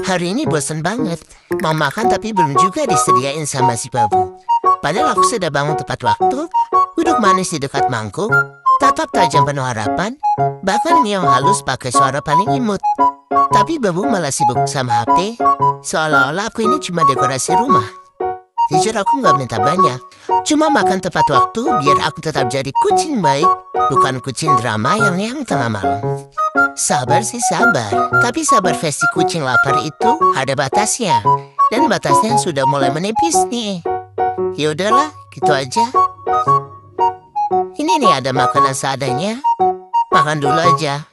Hari ini bosan banget. Mau makan tapi belum juga disediain sama si babu. Padahal aku sudah bangun tepat waktu, duduk manis di dekat mangkuk, tatap tajam penuh harapan, bahkan yang halus pakai suara paling imut. Tapi babu malah sibuk sama HP, seolah-olah aku ini cuma dekorasi rumah. Jujur aku nggak minta banyak, cuma makan tepat waktu biar aku tetap jadi kucing baik, bukan kucing drama yang tengah malam. Sabar sih sabar, tapi sabar versi kucing lapar itu ada batasnya. Dan batasnya sudah mulai menipis nih. Yaudahlah, gitu aja. Ini nih ada makanan seadanya. Makan dulu aja.